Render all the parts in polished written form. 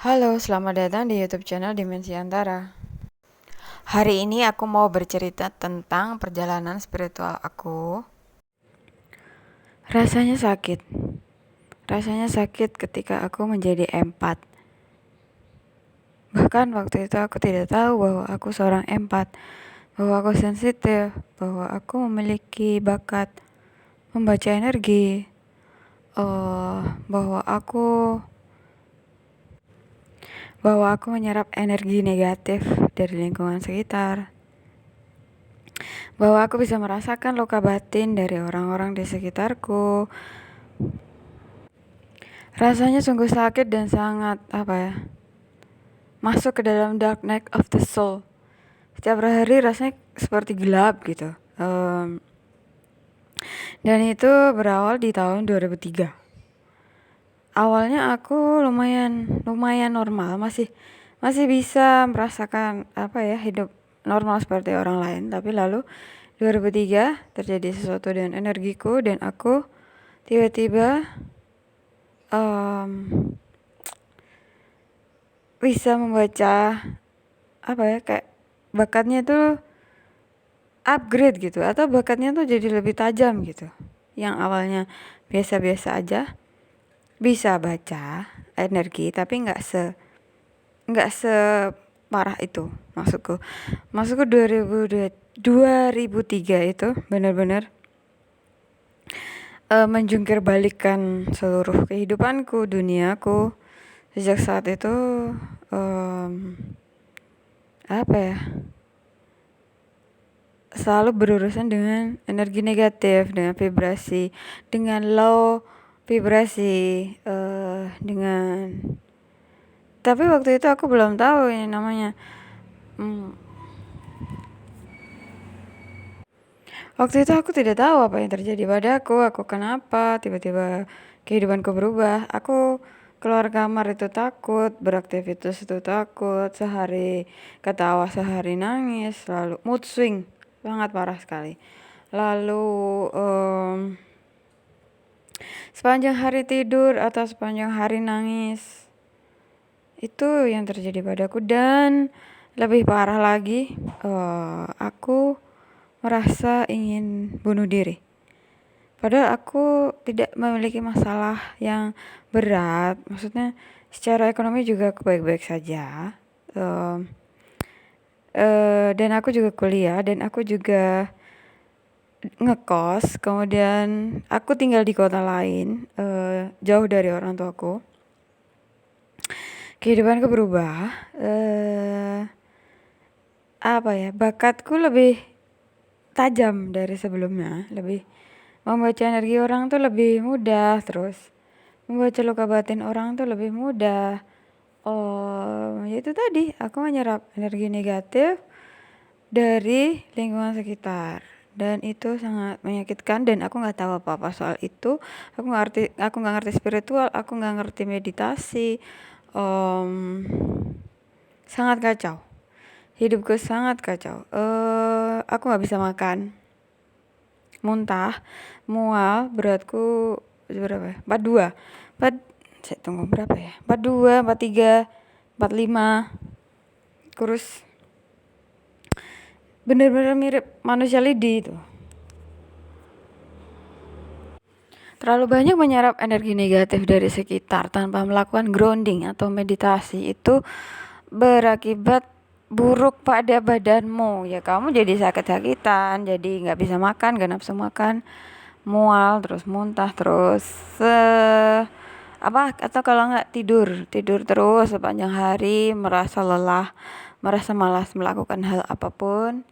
Halo, selamat datang di YouTube channel Dimensi Antara. Hari ini aku mau bercerita tentang perjalanan spiritual aku. Rasanya sakit. Rasanya sakit ketika aku menjadi empat. Bahkan waktu itu aku tidak tahu bahwa aku seorang empat, bahwa aku sensitif, bahwa aku memiliki bakat membaca energi, bahwa aku menyerap energi negatif dari lingkungan sekitar, bahwa aku bisa merasakan luka batin dari orang-orang di sekitarku. Rasanya sungguh sakit dan sangat masuk ke dalam dark night of the soul. Setiap hari rasanya seperti gelap gitu. Dan itu berawal di tahun 2003. Awalnya aku lumayan normal, masih bisa merasakan hidup normal seperti orang lain. Tapi lalu 2003 terjadi sesuatu dengan energiku dan aku tiba-tiba bisa membaca kayak bakatnya tuh upgrade gitu, atau bakatnya tuh jadi lebih tajam gitu. Yang awalnya biasa-biasa aja bisa baca energi, tapi nggak separah itu. Maksudku 2003 itu benar-benar menjungkir balikan seluruh kehidupanku, duniaku. Sejak saat itu selalu berurusan dengan energi negatif, dengan vibrasi, dengan low vibrasi, dengan. Tapi waktu itu aku belum tahu ini namanya. Waktu itu aku tidak tahu apa yang terjadi padaku. Aku kenapa tiba-tiba kehidupanku berubah. Aku keluar kamar itu takut, beraktivitas itu takut, sehari ketawa, sehari nangis, lalu mood swing sangat parah sekali. Lalu sepanjang hari tidur atau sepanjang hari nangis. Itu yang terjadi padaku. Dan lebih parah lagi, aku merasa ingin bunuh diri. Padahal aku tidak memiliki masalah yang berat. Maksudnya secara ekonomi juga aku baik-baik saja. Dan aku juga kuliah, dan aku juga ngekos. Kemudian aku tinggal di kota lain, jauh dari orang tuaku. Kehidupanku berubah. Bakatku lebih tajam dari sebelumnya. Lebih membaca energi orang tuh lebih mudah. Terus membaca luka batin orang tuh lebih mudah. Itu tadi, aku menyerap energi negatif dari lingkungan sekitar, dan itu sangat menyakitkan. Dan aku nggak tahu apa-apa soal itu. Aku nggak ngerti spiritual, aku nggak ngerti meditasi. Sangat kacau, hidupku sangat kacau. Aku nggak bisa makan, muntah, mual. Beratku berapa ya? 42. Saya tunggu berapa ya? 42, 43, 45. Kurus. Bener-bener mirip manusia lidi itu. Terlalu banyak menyerap energi negatif dari sekitar tanpa melakukan grounding atau meditasi itu berakibat buruk pada badanmu. Ya kamu jadi sakit-sakitan, jadi nggak bisa makan, gak nafsu makan, mual, terus muntah, terus atau kalau nggak tidur terus sepanjang hari, merasa lelah, merasa malas melakukan hal apapun.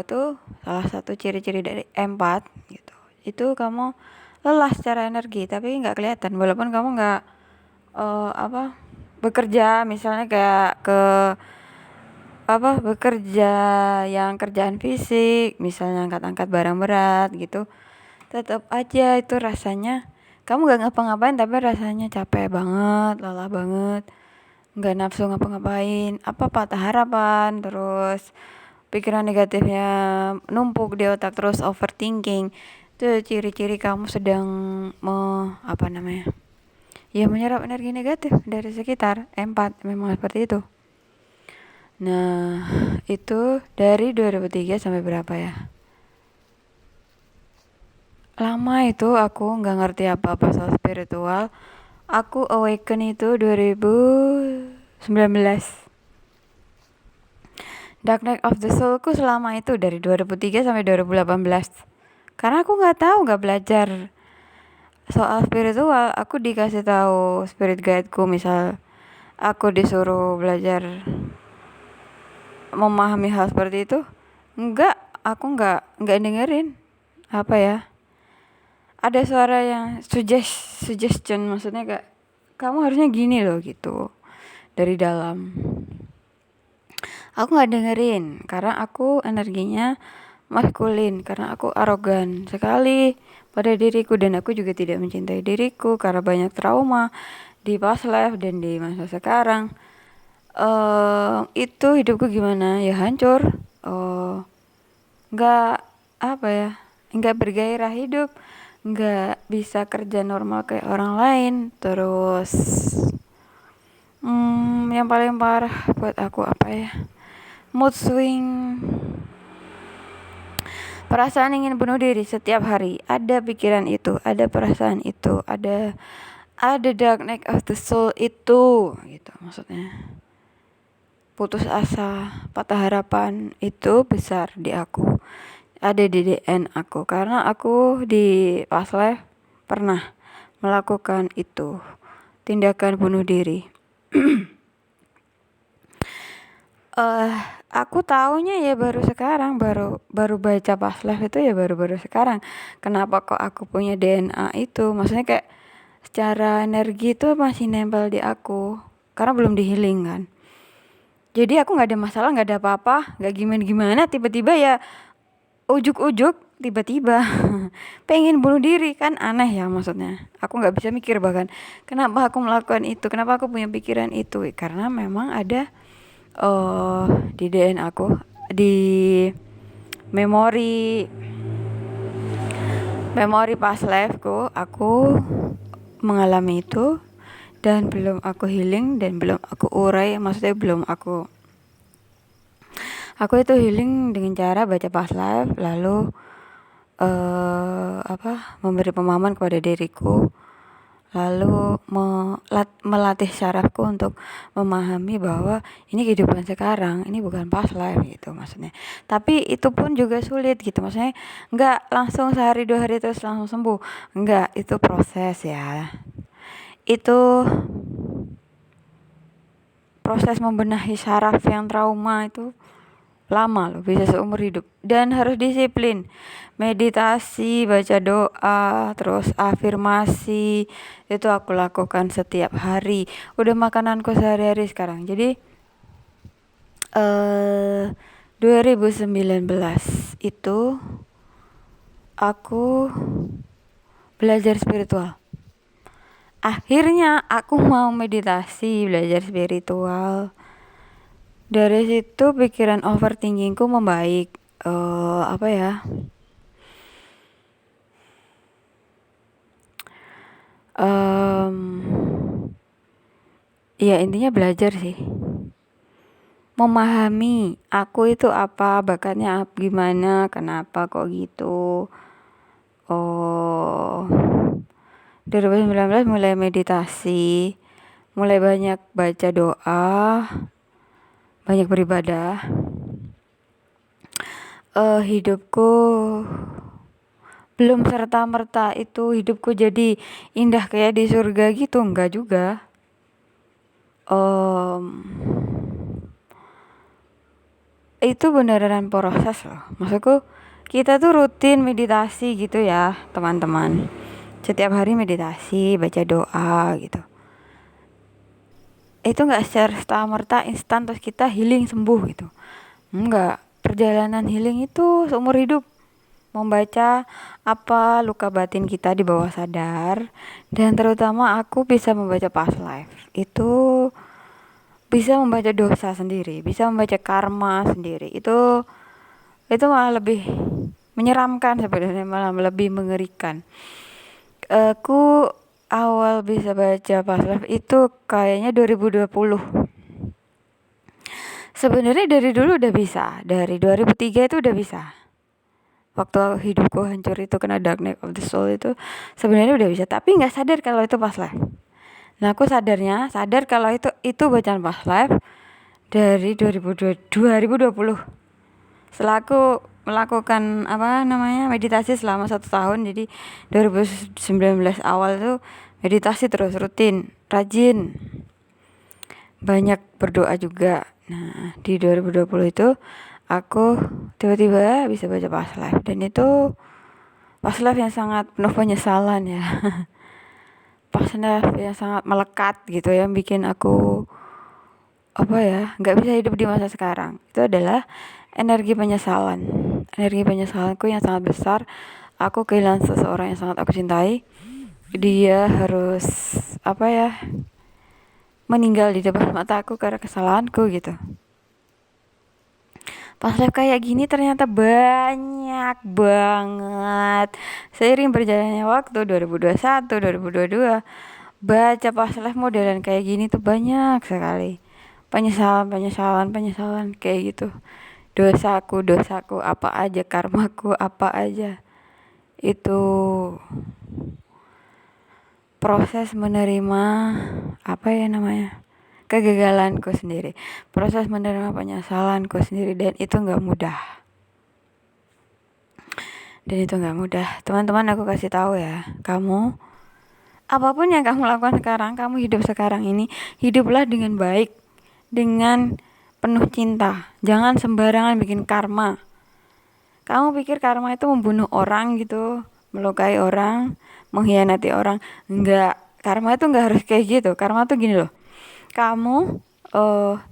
Itu salah satu ciri-ciri dari empat gitu. Itu kamu lelah secara energi tapi nggak kelihatan, walaupun kamu nggak bekerja, misalnya kayak bekerja yang kerjaan fisik, misalnya angkat-angkat barang berat gitu, tetap aja itu rasanya kamu nggak ngapa-ngapain tapi rasanya capek banget, lelah banget, nggak nafsu ngapa-ngapain, patah harapan, terus pikiran negatifnya numpuk di otak, terus overthinking. Itu ciri-ciri kamu sedang ya menyerap energi negatif dari sekitar. Empat, memang seperti itu. Nah, itu dari 2003 sampai berapa ya? Lama itu aku nggak ngerti apa-apa soal spiritual. Aku awaken itu 2019. Dark Night of the Soul ku selama itu dari 2003 sampai 2018. Karena aku nggak tahu, nggak belajar soal spiritual. Aku dikasih tahu spirit guideku, misal aku disuruh belajar memahami hal seperti itu. Enggak, aku nggak dengerin. Apa ya? Ada suara yang suggestion, maksudnya kayak kamu harusnya gini loh gitu dari dalam. Aku nggak dengerin karena aku energinya maskulin, karena aku arogan sekali pada diriku dan aku juga tidak mencintai diriku karena banyak trauma di past life dan di masa sekarang. Itu hidupku gimana ya, hancur. Nggak apa ya, nggak bergairah hidup, nggak bisa kerja normal kayak orang lain. Terus yang paling parah buat aku apa ya, mood swing, perasaan ingin bunuh diri setiap hari. Ada pikiran itu, ada perasaan itu, ada dark night of the soul itu gitu maksudnya. Putus asa, patah harapan itu besar di aku, ada di DN aku, karena aku di past life pernah melakukan itu, tindakan bunuh diri. Aku taunya ya baru sekarang, baru baca past life itu ya baru sekarang. Kenapa kok aku punya DNA itu? Maksudnya kayak secara energi itu masih nempel di aku karena belum di-healing kan. Jadi aku nggak ada masalah, nggak ada apa-apa, nggak gimana-gimana. Tiba-tiba ya ujuk-ujuk tiba-tiba pengen bunuh diri, kan aneh ya maksudnya. Aku nggak bisa mikir bahkan kenapa aku melakukan itu, kenapa aku punya pikiran itu, karena memang ada di DNA aku, di memori past life-ku, aku mengalami itu dan belum aku healing dan belum aku urai. Maksudnya belum aku itu healing dengan cara baca past life, lalu memberi pemahaman kepada diriku, lalu melatih syarafku untuk memahami bahwa ini kehidupan sekarang, ini bukan past life gitu maksudnya. Tapi itu pun juga sulit gitu, maksudnya nggak langsung sehari 2 hari terus langsung sembuh, nggak, itu proses ya. Itu proses membenahi syaraf yang trauma itu lama loh, bisa seumur hidup, dan harus disiplin. Meditasi, baca doa, terus afirmasi, itu aku lakukan setiap hari. Udah makananku sehari-hari sekarang. Jadi 2019 itu aku belajar spiritual. Akhirnya aku mau meditasi, belajar spiritual. Dari situ pikiran overthinkingku membaik. Apa ya? Ya intinya belajar sih. Memahami aku itu apa, bakatnya gimana, kenapa kok gitu. 2019 mulai meditasi, mulai banyak baca doa, banyak beribadah. Hidupku belum serta-merta itu hidupku jadi indah kayak di surga gitu, enggak juga. Itu beneran proses loh. Maksudku kita tuh rutin meditasi gitu ya teman-teman. Setiap hari meditasi, baca doa gitu. Itu gak serta-merta instan terus kita healing sembuh gitu. Enggak, perjalanan healing itu seumur hidup. Membaca apa luka batin kita di bawah sadar, dan terutama aku bisa membaca past life. Itu bisa membaca dosa sendiri, bisa membaca karma sendiri. Itu malah lebih menyeramkan sebenarnya, malah lebih mengerikan. Aku awal bisa baca past life itu kayaknya 2020. Sebenarnya dari dulu udah bisa, dari 2003 itu udah bisa. Waktu hidupku hancur itu kena dark night of the soul itu sebenarnya udah bisa, tapi nggak sadar kalau itu past life. Nah, aku sadar kalau itu bacaan past life dari 2020. Setelah aku melakukan meditasi selama 1 tahun, jadi 2019 awal tuh meditasi terus, rutin, rajin, banyak berdoa juga. Nah, di 2020 itu aku tiba-tiba bisa baca past life, dan itu past life yang sangat penuh penyesalan ya. Past life yang sangat melekat gitu, yang bikin aku nggak bisa hidup di masa sekarang. Itu adalah energi penyesalanku yang sangat besar. Aku kehilangan seseorang yang sangat aku cintai. Dia harus meninggal di depan mata aku karena kesalahanku gitu. Past life kayak gini ternyata banyak banget. Seiring berjalannya waktu 2021, 2022, baca past life modelan kayak gini tuh banyak sekali. Penyesalan kayak gitu. Dosaku apa aja, karmaku apa aja. Itu proses menerima kegagalanku sendiri, proses menerima penyesalanku sendiri, dan itu nggak mudah. Teman-teman, aku kasih tahu ya, kamu apapun yang kamu lakukan sekarang, kamu hidup sekarang ini, hiduplah dengan baik, dengan penuh cinta. Jangan sembarangan bikin karma. Kamu pikir karma itu membunuh orang gitu, melukai orang, mengkhianati orang? Enggak. Karma itu enggak harus kayak gitu. Karma tuh gini loh. Kamu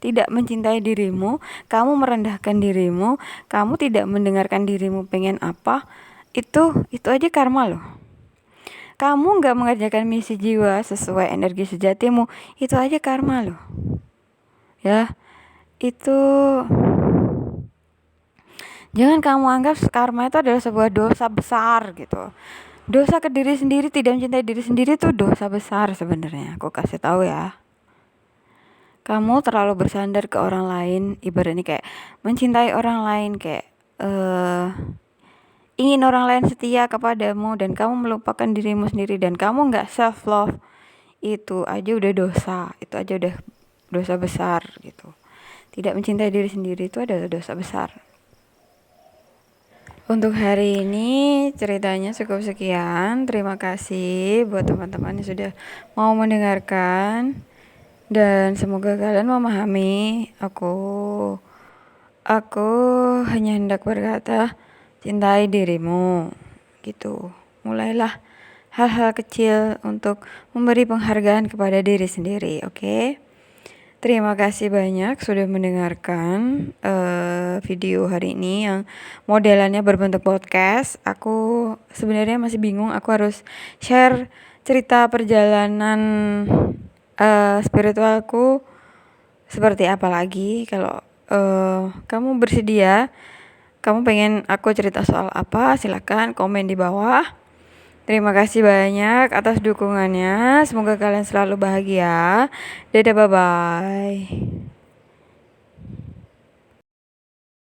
tidak mencintai dirimu, kamu merendahkan dirimu, kamu tidak mendengarkan dirimu pengen apa, itu aja karma loh. Kamu enggak mengerjakan misi jiwa sesuai energi sejatimu, itu aja karma loh. Ya, itu jangan kamu anggap karma itu adalah sebuah dosa besar gitu. Dosa ke diri sendiri, tidak mencintai diri sendiri itu dosa besar sebenarnya. Aku kasih tahu ya. Kamu terlalu bersandar ke orang lain, ibaratnya kayak mencintai orang lain, kayak ingin orang lain setia kepadamu, dan kamu melupakan dirimu sendiri, dan kamu nggak self love. Itu aja udah dosa. Itu aja udah dosa besar gitu. Tidak mencintai diri sendiri itu adalah dosa besar. Untuk hari ini ceritanya cukup sekian. Terima kasih buat teman-teman yang sudah mau mendengarkan, dan semoga kalian memahami. Aku hanya hendak berkata, cintai dirimu gitu. Mulailah hal-hal kecil untuk memberi penghargaan kepada diri sendiri, oke? Terima kasih banyak sudah mendengarkan video hari ini yang modelannya berbentuk podcast. Aku sebenarnya masih bingung, aku harus share cerita perjalanan spiritualku seperti apa lagi. Kalau kamu bersedia, kamu pengen aku cerita soal apa, silakan komen di bawah. Terima kasih banyak atas dukungannya. Semoga kalian selalu bahagia. Dadah, bye-bye.